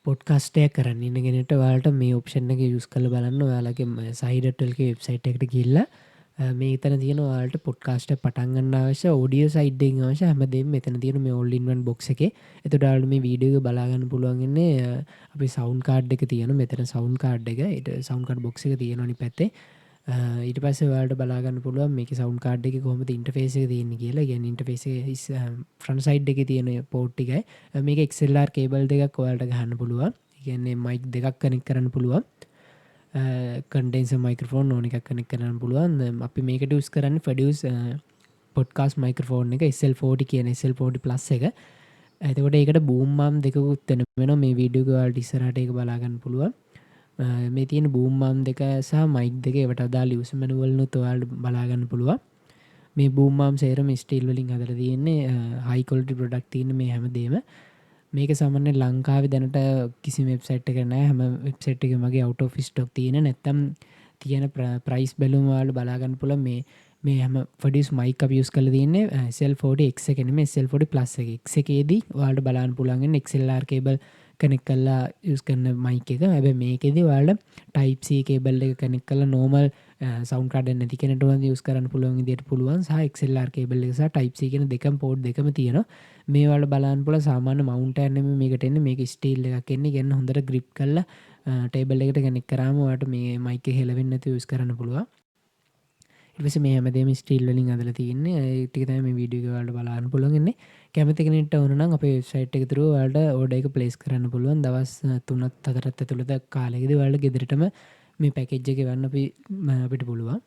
Podcast එකක් කරන්න ඉන්න කෙනෙක්ට ඔයාලට මේ ඔප්ෂන් එක යූස් කරලා බලන්න. ඔයාලගේ සයිඩට්ටල්ක වෙබ්සයිට් එකට ගිහිල්ලා මේ එතන තියෙන ඔයාලට පොඩ්කාස්ට් එක පටන් ගන්න අවශ්‍ය ඔඩියෝ සයිඩ් එකෙන් අවශ්‍ය හැමදේම මෙතන තියෙන මේ all in one box එකේ. එතකොට ඔයාලට මේ වීඩියෝ එක බලා ගන්න පුළුවන් ඉන්නේ අපි සවුන්ඩ් කාඩ් එක තියෙනවා. මෙතන සවුන්ඩ් කාඩ් එක. ඊට සවුන්ඩ් කාඩ් බොක්ස් එක තියෙනවා අනිත් පැත්තේ. ඊට පස්සේ ඔයාලට බලා ගන්න පුළුවන් මේකේ සවුන්ඩ් කාඩ් එකේ කොහොමද ඉන්ටර්ෆේස් එක තියෙන්නේ කියලා. ඒ කියන්නේ ඉන්ටර්ෆේස් එකේ ෆ්‍රන්ට් සයිඩ් එකේ තියෙන පෝට් ටිකයි මේක XLR කේබල් දෙකක් ඔයාලට ගහන්න පුළුවන්. ඒ කියන්නේ මයික් දෙකක් කනෙක්ට් කරන්න පුළුවන්. කන්ඩෙන්සර් මයික්‍රොෆෝන් ඕන එකක් කනෙක්ට් කරන්න පුළුවන්. අපි මේකට යූස් කරන්නේ ෆඩියුස් පොඩ්කාස්ට් මයික්‍රොෆෝන් එක SL40 කියන SL40 plus එක. එතකොට ඒකට බූම් ආම් දෙකකුත් වෙනවා. මේ වීඩියෝ එක ඔයාලට ඉස්සරහට ඒක බලා ගන්න පුළුවන්. මේ තියෙන බූම් ආම් දෙක සහ මයික් දෙක ඒවට අදාළ යූසර් මැනුවල් නුත් ඔයාලට බලා ගන්න පුළුවන්. මේ බූම් ආම් සේරම ස්ටීල් වලින් හදලා තියෙන්නේ හයි ක්වොලිටි ප්‍රොඩක්ට් තියෙන මේ හැමදේම. මේක සාමාන්‍ය ලංකාවේ දැනට කිසිම වෙබ්සයිට් එකක නැහැ. හැම වෙබ්සයිට් එකකම වගේ out of stock තියෙන නැත්තම් තියෙන ප්‍රයිස් බැලුම ඔයාලට බලා ගන්න පුළුවන්. මේ හැම ෆඩියුස් මයික් අපි යූස් කරලා තියෙන්නේ SL40 X එක නෙමෙයි SL40 plus එක. X එකේදී ඔයාලට බලන්න පුළුවන් ඉන්නේ XLR කේබල් කනෙක්ට් කරලා යූස් කරන මයික් එක. හැබැයි මේකේදී ඔයාලට type C කේබල් එක කනෙක්ට් කරලා normal සවුන්ඩ් කාඩ් එක නැති කෙනෙක්ට උනත් යූස් කරන්න පුළුවන් විදියට පුළුවන්. සහ XLR කේබල් එක සහ type C කියන දෙකම පෝට් දෙකම තියෙනවා. මේ වල බලන්න පුළුවන් සාමාන්‍ය මවුන්ට් එකක් නෙමෙයි මේකට එන්නේ. මේක ස්ටීල් එකක් එන්නේ. කියන්නේ හොඳට grip කරලා ටේබල් එකට කනෙක්ට් කරාම ඔයාලට මේ මයික් එක හෙලවෙන්නේ නැතුව යූස් කරන්න පුළුවන්. ඊට පස්සේ මේ හැමදේම ස්ටීල් වලින් හදලා තියෙන්නේ. ඒ ටික තමයි මේ වීඩියෝ එක ඔයාලට බලන්න පුළුවන් ඉන්නේ. කැමති කෙනෙක්ට ඕන නම් අපේ වෙබ්සයිට් එක through ඔයාලට ඕඩර් එක ප්ලේස් කරන්න පුළුවන්. දවස් 3-4ක් ඇතුළත කාලෙකදී ඔයාලට ගෙදරටම මේ පැකේජ් එක එවන්න අපිට පුළුවන්.